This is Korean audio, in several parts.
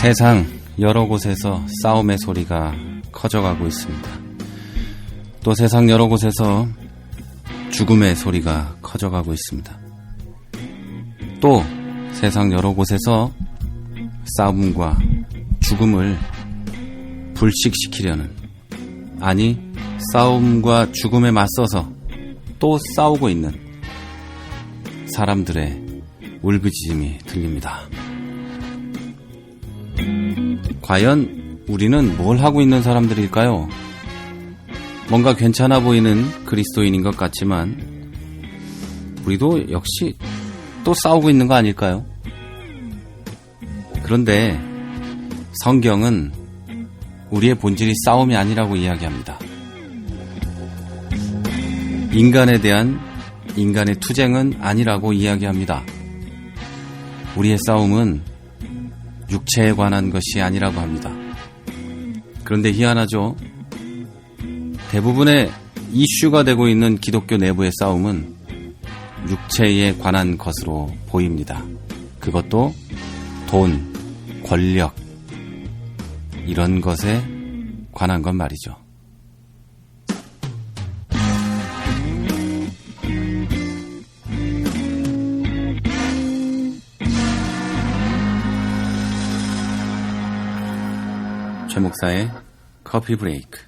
세상 여러 곳에서 싸움의 소리가 커져가고 있습니다. 또 세상 여러 곳에서 죽음의 소리가 커져가고 있습니다. 또 세상 여러 곳에서 싸움과 죽음을 불식시키려는, 아니 싸움과 죽음에 맞서서 또 싸우고 있는 사람들의 울부짖음이 들립니다. 과연 우리는 뭘 하고 있는 사람들일까요? 뭔가 괜찮아 보이는 그리스도인인 것 같지만 우리도 역시 또 싸우고 있는 거 아닐까요? 그런데 성경은 우리의 본질이 싸움이 아니라고 이야기합니다. 인간에 대한 인간의 투쟁은 아니라고 이야기합니다. 우리의 싸움은 육체에 관한 것이 아니라고 합니다. 그런데 희한하죠? 대부분의 이슈가 되고 있는 기독교 내부의 싸움은 육체에 관한 것으로 보입니다. 그것도 돈, 권력, 이런 것에 관한 건 말이죠. 최 목사의 커피 브레이크.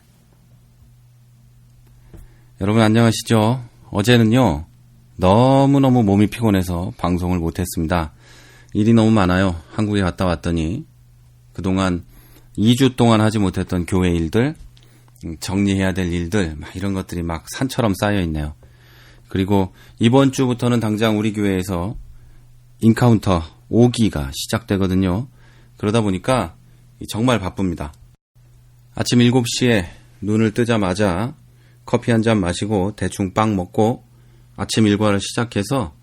여러분 안녕하시죠? 어제는요, 너무너무 몸이 피곤해서 방송을 못했습니다. 일이 너무 많아요. 한국에 갔다 왔더니 그동안 2주 동안 하지 못했던 교회 일들, 정리해야 될 일들, 이런 것들이 막 산처럼 쌓여 있네요. 그리고 이번 주부터는 당장 우리 교회에서 인카운터 5기가 시작되거든요. 그러다 보니까 정말 바쁩니다. 아침 7시에 눈을 뜨자마자 커피 한 잔 마시고 대충 빵 먹고 아침 일과를 시작해서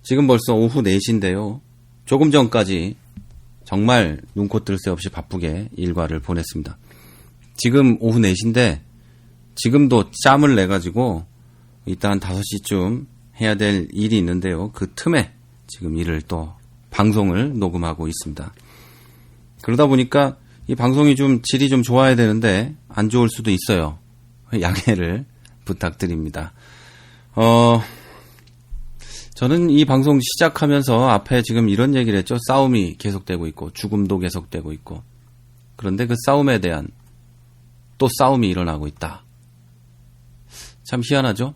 지금 벌써 오후 4시인데요. 조금 전까지 정말 눈코 뜰 새 없이 바쁘게 일과를 보냈습니다. 지금 오후 4시인데 지금도 짬을 내가지고 이따 한 5시쯤 해야 될 일이 있는데요. 그 틈에 지금 일을 또 방송을 녹음하고 있습니다. 그러다 보니까 이 방송이 좀 질이 좀 좋아야 되는데 안 좋을 수도 있어요. 양해를 부탁드립니다. 저는 이 방송 시작하면서 앞에 지금 이런 얘기를 했죠. 싸움이 계속되고 있고 죽음도 계속되고 있고, 그런데 그 싸움에 대한 또 싸움이 일어나고 있다. 참 희한하죠?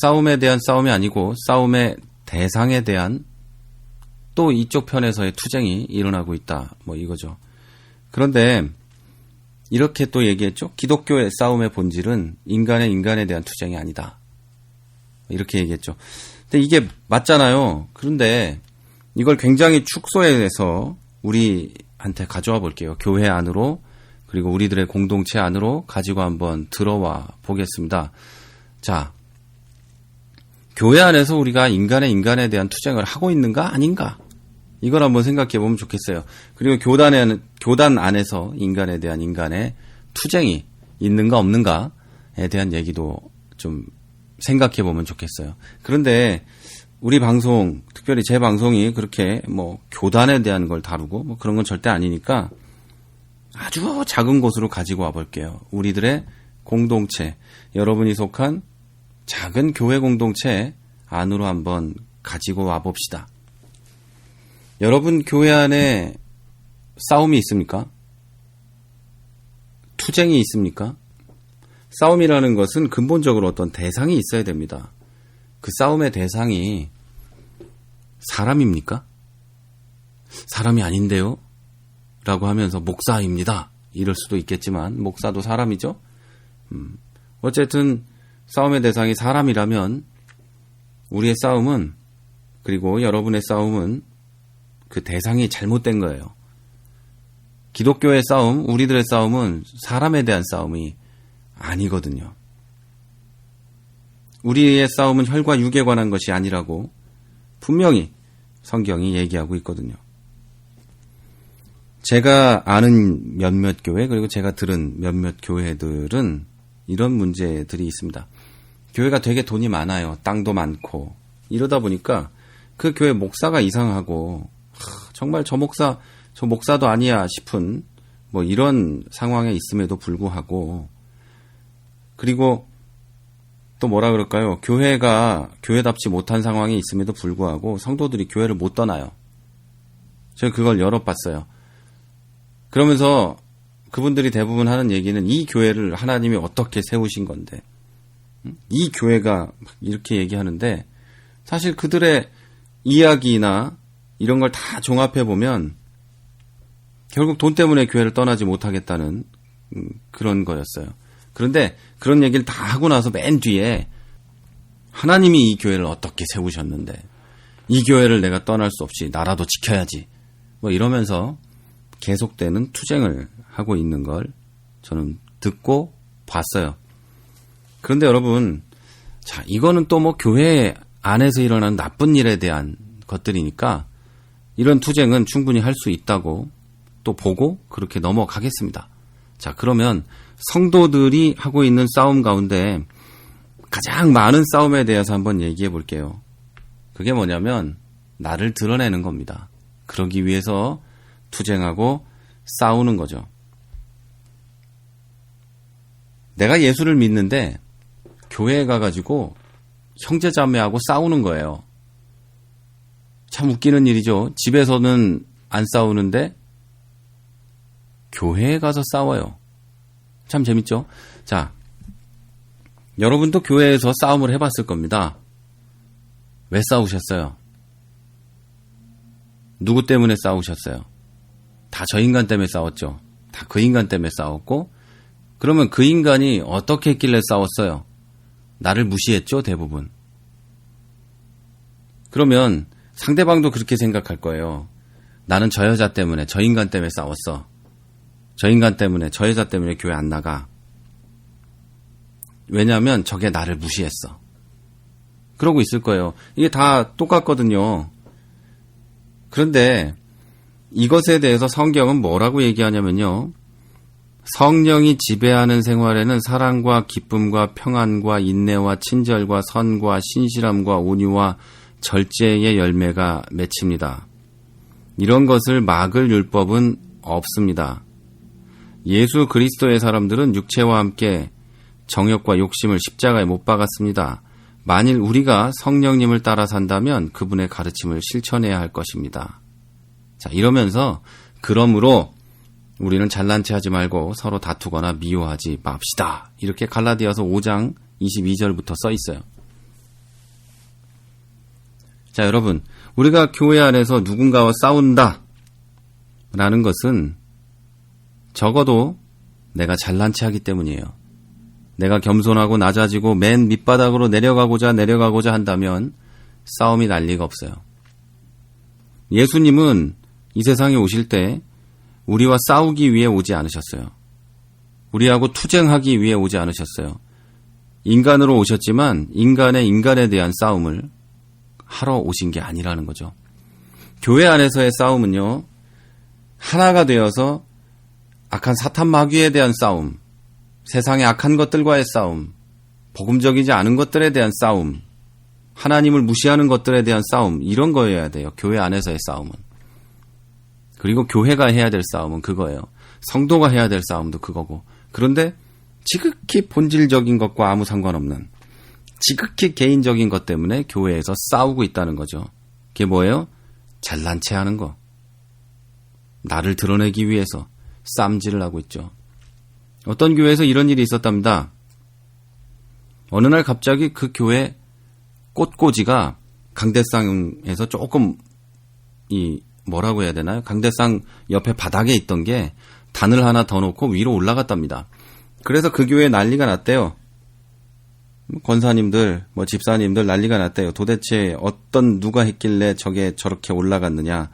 싸움에 대한 싸움이 아니고 싸움의 대상에 대한 또 이쪽 편에서의 투쟁이 일어나고 있다. 이거죠. 그런데 이렇게 또 얘기했죠. 기독교의 싸움의 본질은 인간에 대한 투쟁이 아니다. 이렇게 얘기했죠. 근데 이게 맞잖아요. 그런데 이걸 굉장히 축소해서 우리한테 가져와 볼게요. 교회 안으로, 그리고 우리들의 공동체 안으로 가지고 한번 들어와 보겠습니다. 자, 교회 안에서 우리가 인간에 대한 투쟁을 하고 있는가 아닌가? 이걸 한번 생각해 보면 좋겠어요. 그리고 교단 안에서 인간에 대한 인간의 투쟁이 있는가 없는가에 대한 얘기도 좀 생각해 보면 좋겠어요. 그런데 우리 방송, 특별히 제 방송이 그렇게 교단에 대한 걸 다루고 그런 건 절대 아니니까 아주 작은 곳으로 가지고 와 볼게요. 우리들의 공동체, 여러분이 속한 작은 교회 공동체 안으로 한번 가지고 와 봅시다. 여러분 교회 안에 싸움이 있습니까? 투쟁이 있습니까? 싸움이라는 것은 근본적으로 어떤 대상이 있어야 됩니다. 그 싸움의 대상이 사람입니까? 사람이 아닌데요? 라고 하면서 목사입니다. 이럴 수도 있겠지만 목사도 사람이죠? 어쨌든 싸움의 대상이 사람이라면 우리의 싸움은, 그리고 여러분의 싸움은 그 대상이 잘못된 거예요. 기독교의 싸움, 우리들의 싸움은 사람에 대한 싸움이 아니거든요. 우리의 싸움은 혈과 육에 관한 것이 아니라고 분명히 성경이 얘기하고 있거든요. 제가 아는 몇몇 교회, 그리고 제가 들은 몇몇 교회들은 이런 문제들이 있습니다. 교회가 되게 돈이 많아요. 땅도 많고. 이러다 보니까 그 교회 목사가 이상하고, 정말 저 목사 저 목사도 아니야 싶은 뭐 이런 상황에 있음에도 불구하고, 그리고 또 뭐라 그럴까요? 교회가 교회답지 못한 상황에 있음에도 불구하고 성도들이 교회를 못 떠나요. 제가 그걸 여러 봤어요. 그러면서 그분들이 대부분 하는 얘기는 이 교회를 하나님이 어떻게 세우신 건데, 이 교회가 이렇게 얘기하는데, 사실 그들의 이야기나 이런 걸 다 종합해 보면 결국 돈 때문에 교회를 떠나지 못하겠다는 그런 거였어요. 그런데 그런 얘기를 다 하고 나서 맨 뒤에 하나님이 이 교회를 어떻게 세우셨는데 이 교회를 내가 떠날 수 없이 나라도 지켜야지 뭐 이러면서 계속되는 투쟁을 하고 있는 걸 저는 듣고 봤어요. 그런데 여러분, 자, 이거는 또 뭐 교회 안에서 일어나는 나쁜 일에 대한 것들이니까 이런 투쟁은 충분히 할 수 있다고 또 보고 그렇게 넘어가겠습니다. 자, 그러면 성도들이 하고 있는 싸움 가운데 가장 많은 싸움에 대해서 한번 얘기해 볼게요. 그게 뭐냐면 나를 드러내는 겁니다. 그러기 위해서 투쟁하고 싸우는 거죠. 내가 예수를 믿는데 교회에 가가지고 형제자매하고 싸우는 거예요. 참 웃기는 일이죠. 집에서는 안 싸우는데 교회에 가서 싸워요. 참 재밌죠? 자, 여러분도 교회에서 싸움을 해봤을 겁니다. 왜 싸우셨어요? 누구 때문에 싸우셨어요? 다 저 인간 때문에 싸웠죠. 다 그 인간 때문에 싸웠고, 그러면 그 인간이 어떻게 했길래 싸웠어요? 나를 무시했죠, 대부분. 그러면 상대방도 그렇게 생각할 거예요. 나는 저 여자 때문에, 저 인간 때문에 싸웠어. 저 인간 때문에, 저 여자 때문에 교회 안 나가. 왜냐하면 저게 나를 무시했어. 그러고 있을 거예요. 이게 다 똑같거든요. 그런데 이것에 대해서 성경은 뭐라고 얘기하냐면요. 성령이 지배하는 생활에는 사랑과 기쁨과 평안과 인내와 친절과 선과 신실함과 온유와 절제의 열매가 맺힙니다. 이런 것을 막을 율법은 없습니다. 예수 그리스도의 사람들은 육체와 함께 정욕과 욕심을 십자가에 못 박았습니다. 만일 우리가 성령님을 따라 산다면 그분의 가르침을 실천해야 할 것입니다. 자, 이러면서 그러므로 우리는 잘난 체 하지 말고 서로 다투거나 미워하지 맙시다. 이렇게 갈라디아서 5장 22절부터 써 있어요. 자, 여러분, 우리가 교회 안에서 누군가와 싸운다 라는 것은 적어도 내가 잘난 체 하기 때문이에요. 내가 겸손하고 낮아지고 맨 밑바닥으로 내려가고자 한다면 싸움이 날 리가 없어요. 예수님은 이 세상에 오실 때 우리와 싸우기 위해 오지 않으셨어요. 우리하고 투쟁하기 위해 오지 않으셨어요. 인간으로 오셨지만 인간에 대한 싸움을 하러 오신 게 아니라는 거죠. 교회 안에서의 싸움은요, 하나가 되어서 악한 사탄 마귀에 대한 싸움, 세상의 악한 것들과의 싸움, 복음적이지 않은 것들에 대한 싸움, 하나님을 무시하는 것들에 대한 싸움, 이런 거여야 돼요. 교회 안에서의 싸움은. 그리고 교회가 해야 될 싸움은 그거예요. 성도가 해야 될 싸움도 그거고. 그런데 지극히 본질적인 것과 아무 상관없는 지극히 개인적인 것 때문에 교회에서 싸우고 있다는 거죠. 그게 뭐예요? 잘난 체 하는 거. 나를 드러내기 위해서 쌈질을 하고 있죠. 어떤 교회에서 이런 일이 있었답니다. 어느 날 갑자기 그 교회 꽃꽂이가 강대상에서 조금 뭐라고 해야 되나요? 강대상 옆에 바닥에 있던 게 단을 하나 더 놓고 위로 올라갔답니다. 그래서 그 교회에 난리가 났대요. 권사님들, 집사님들 난리가 났대요. 도대체 누가 했길래 저게 저렇게 올라갔느냐,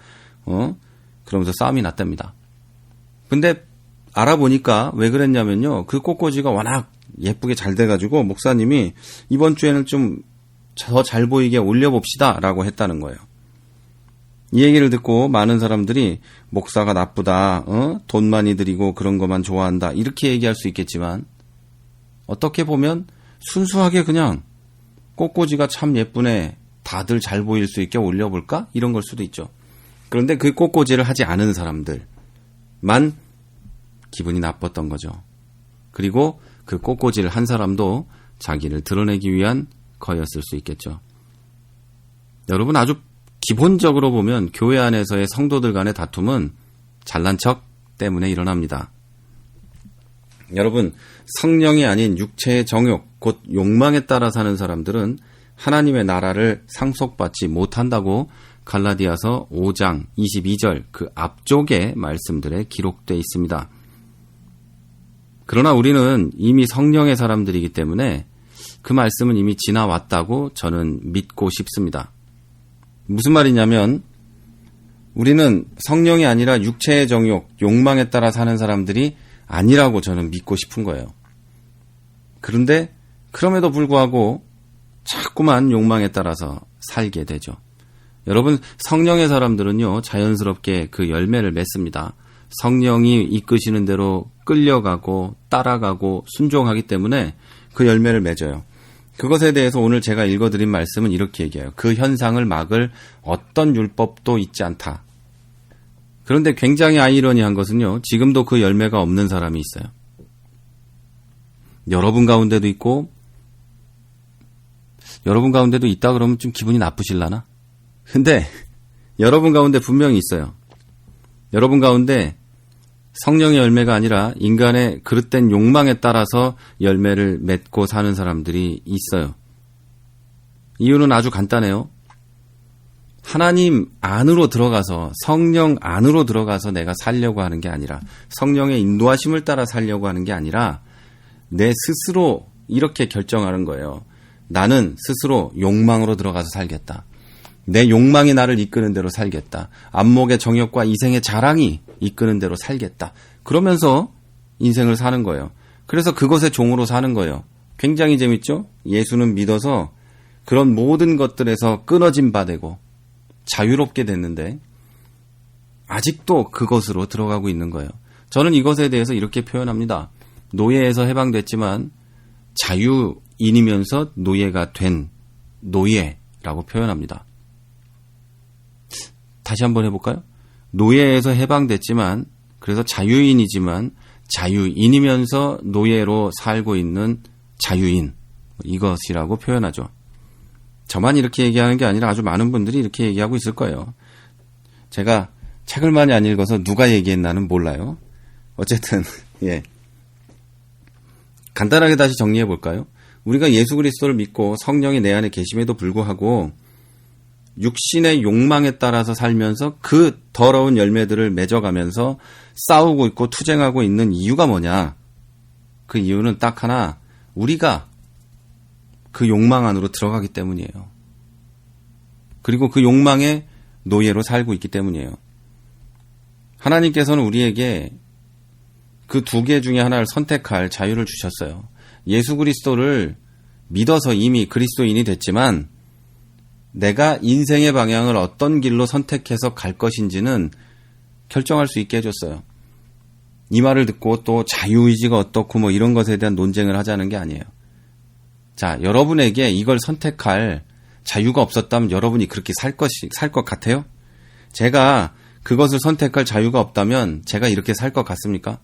그러면서 싸움이 났답니다. 근데 알아보니까 왜 그랬냐면요. 그 꽃꽂이가 워낙 예쁘게 잘 돼가지고 목사님이 이번 주에는 좀 더 잘 보이게 올려봅시다 라고 했다는 거예요. 이 얘기를 듣고 많은 사람들이 목사가 나쁘다, 돈 많이 들이고 그런 것만 좋아한다, 이렇게 얘기할 수 있겠지만 어떻게 보면 순수하게 그냥 꽃꽂이가 참 예쁘네, 다들 잘 보일 수 있게 올려볼까? 이런 걸 수도 있죠. 그런데 그 꽃꽂이를 하지 않은 사람들만 기분이 나빴던 거죠. 그리고 그 꽃꽂이를 한 사람도 자기를 드러내기 위한 거였을 수 있겠죠. 여러분, 아주 기본적으로 보면 교회 안에서의 성도들 간의 다툼은 잘난 척 때문에 일어납니다. 여러분, 성령이 아닌 육체의 정욕, 곧 욕망에 따라 사는 사람들은 하나님의 나라를 상속받지 못한다고 갈라디아서 5장 22절 그 앞쪽의 말씀들에 기록되어 있습니다. 그러나 우리는 이미 성령의 사람들이기 때문에 그 말씀은 이미 지나왔다고 저는 믿고 싶습니다. 무슨 말이냐면 우리는 성령이 아니라 육체의 정욕, 욕망에 따라 사는 사람들이 아니라고 저는 믿고 싶은 거예요. 그런데 그럼에도 불구하고 자꾸만 욕망에 따라서 살게 되죠. 여러분, 성령의 사람들은요, 자연스럽게 그 열매를 맺습니다. 성령이 이끄시는 대로 끌려가고 따라가고 순종하기 때문에 그 열매를 맺어요. 그것에 대해서 오늘 제가 읽어드린 말씀은 이렇게 얘기해요. 그 현상을 막을 어떤 율법도 있지 않다. 그런데 굉장히 아이러니한 것은요, 지금도 그 열매가 없는 사람이 있어요. 여러분 가운데도 있고, 여러분 가운데도 있다 그러면 좀 기분이 나쁘실라나? 근데 여러분 가운데 분명히 있어요. 여러분 가운데 성령의 열매가 아니라 인간의 그릇된 욕망에 따라서 열매를 맺고 사는 사람들이 있어요. 이유는 아주 간단해요. 하나님 안으로 들어가서, 성령 안으로 들어가서 내가 살려고 하는 게 아니라, 성령의 인도하심을 따라 살려고 하는 게 아니라 내 스스로 이렇게 결정하는 거예요. 나는 스스로 욕망으로 들어가서 살겠다. 내 욕망이 나를 이끄는 대로 살겠다. 안목의 정욕과 이생의 자랑이 이끄는 대로 살겠다. 그러면서 인생을 사는 거예요. 그래서 그것의 종으로 사는 거예요. 굉장히 재밌죠? 예수는 믿어서 그런 모든 것들에서 끊어진 바 되고 자유롭게 됐는데 아직도 그것으로 들어가고 있는 거예요. 저는 이것에 대해서 이렇게 표현합니다. 노예에서 해방됐지만 자유인이면서 노예가 된 노예라고 표현합니다. 다시 한번 해볼까요? 노예에서 해방됐지만, 그래서 자유인이지만 자유인이면서 노예로 살고 있는 자유인, 이것이라고 표현하죠. 저만 이렇게 얘기하는 게 아니라 아주 많은 분들이 이렇게 얘기하고 있을 거예요. 제가 책을 많이 안 읽어서 누가 얘기했나는 몰라요. 어쨌든 예, 간단하게 다시 정리해 볼까요? 우리가 예수 그리스도를 믿고 성령이 내 안에 계심에도 불구하고 육신의 욕망에 따라서 살면서 그 더러운 열매들을 맺어가면서 싸우고 있고 투쟁하고 있는 이유가 뭐냐? 그 이유는 딱 하나, 우리가 그 욕망 안으로 들어가기 때문이에요. 그리고 그 욕망의 노예로 살고 있기 때문이에요. 하나님께서는 우리에게 그 두 개 중에 하나를 선택할 자유를 주셨어요. 예수 그리스도를 믿어서 이미 그리스도인이 됐지만 내가 인생의 방향을 어떤 길로 선택해서 갈 것인지는 결정할 수 있게 해줬어요. 이 말을 듣고 또 자유의지가 어떻고 뭐 이런 것에 대한 논쟁을 하자는 게 아니에요. 자, 여러분에게 이걸 선택할 자유가 없었다면 여러분이 그렇게 살 것 같아요? 제가 그것을 선택할 자유가 없다면 제가 이렇게 살 것 같습니까?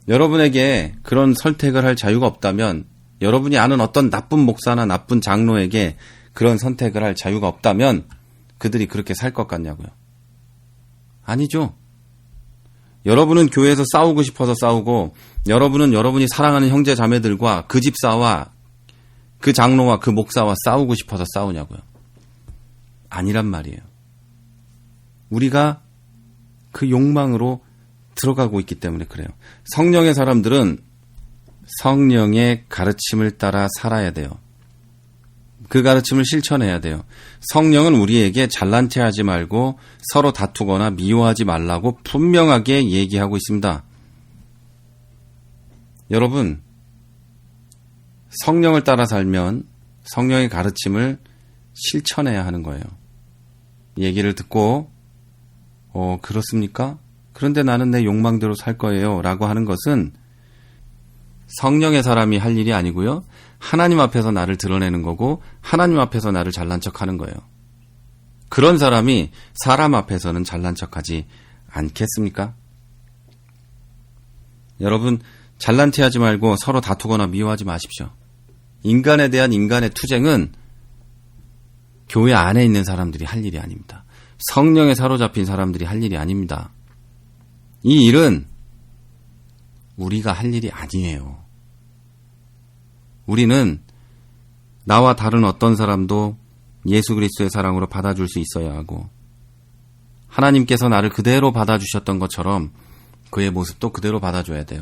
여러분에게 그런 선택을 할 자유가 없다면, 여러분이 아는 어떤 나쁜 목사나 나쁜 장로에게 그런 선택을 할 자유가 없다면 그들이 그렇게 살 것 같냐고요? 아니죠. 여러분은 교회에서 싸우고 싶어서 싸우고, 여러분은 여러분이 사랑하는 형제 자매들과 그 집사와 그 장로와 그 목사와 싸우고 싶어서 싸우냐고요? 아니란 말이에요. 우리가 그 욕망으로 들어가고 있기 때문에 그래요. 성령의 사람들은 성령의 가르침을 따라 살아야 돼요. 그 가르침을 실천해야 돼요. 성령은 우리에게 잘난 체 하지 말고 서로 다투거나 미워하지 말라고 분명하게 얘기하고 있습니다. 여러분, 성령을 따라 살면 성령의 가르침을 실천해야 하는 거예요. 얘기를 듣고 그렇습니까? 그런데 나는 내 욕망대로 살 거예요 라고 하는 것은 성령의 사람이 할 일이 아니고요. 하나님 앞에서 나를 드러내는 거고 하나님 앞에서 나를 잘난 척하는 거예요. 그런 사람이 사람 앞에서는 잘난 척하지 않겠습니까? 여러분, 잘난 체하지 말고 서로 다투거나 미워하지 마십시오. 인간에 대한 인간의 투쟁은 교회 안에 있는 사람들이 할 일이 아닙니다. 성령에 사로잡힌 사람들이 할 일이 아닙니다. 이 일은 우리가 할 일이 아니에요. 우리는 나와 다른 어떤 사람도 예수 그리스도의 사랑으로 받아줄 수 있어야 하고, 하나님께서 나를 그대로 받아주셨던 것처럼 그의 모습도 그대로 받아줘야 돼요.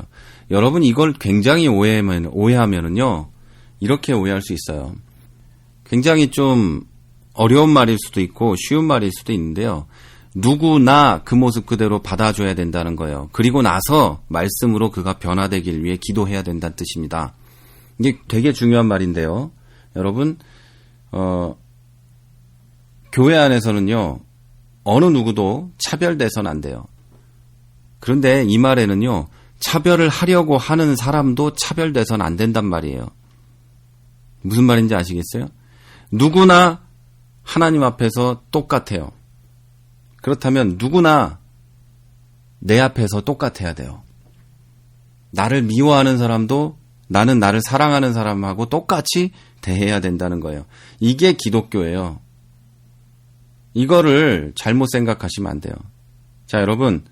여러분, 이걸 굉장히 오해하면은요, 이렇게 오해할 수 있어요. 굉장히 좀 어려운 말일 수도 있고 쉬운 말일 수도 있는데요. 누구나 그 모습 그대로 받아줘야 된다는 거예요. 그리고 나서 말씀으로 그가 변화되길 위해 기도해야 된다는 뜻입니다. 이게 되게 중요한 말인데요. 여러분, 교회 안에서는요, 어느 누구도 차별돼서는 안 돼요. 그런데 이 말에는요, 차별을 하려고 하는 사람도 차별돼서는 안 된단 말이에요. 무슨 말인지 아시겠어요? 누구나 하나님 앞에서 똑같아요. 그렇다면 누구나 내 앞에서 똑같아야 돼요. 나를 미워하는 사람도 나는 나를 사랑하는 사람하고 똑같이 대해야 된다는 거예요. 이게 기독교예요. 이거를 잘못 생각하시면 안 돼요. 자, 여러분,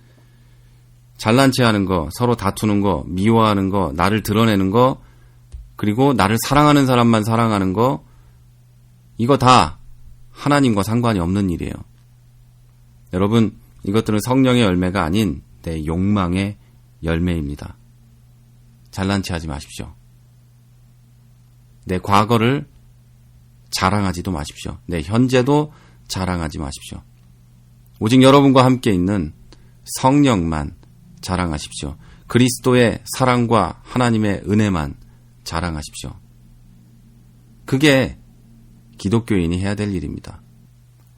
잘난 체하는 거, 서로 다투는 거, 미워하는 거, 나를 드러내는 거, 그리고 나를 사랑하는 사람만 사랑하는 거, 이거 다 하나님과 상관이 없는 일이에요. 여러분, 이것들은 성령의 열매가 아닌 내 욕망의 열매입니다. 잘난 체하지 마십시오. 내 과거를 자랑하지도 마십시오. 내 현재도 자랑하지 마십시오. 오직 여러분과 함께 있는 성령만 자랑하십시오. 그리스도의 사랑과 하나님의 은혜만 자랑하십시오. 그게 기독교인이 해야 될 일입니다.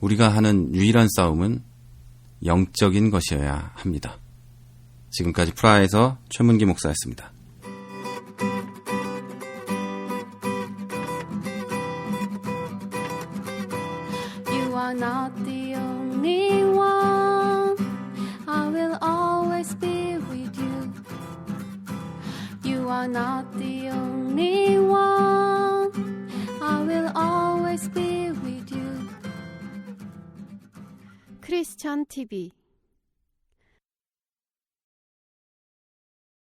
우리가 하는 유일한 싸움은 영적인 것이어야 합니다. 지금까지 프라하에서 최문기 목사였습니다. You are not the only one. I will always be with you. You are not the only one. I will always be with you. 크리스천 TV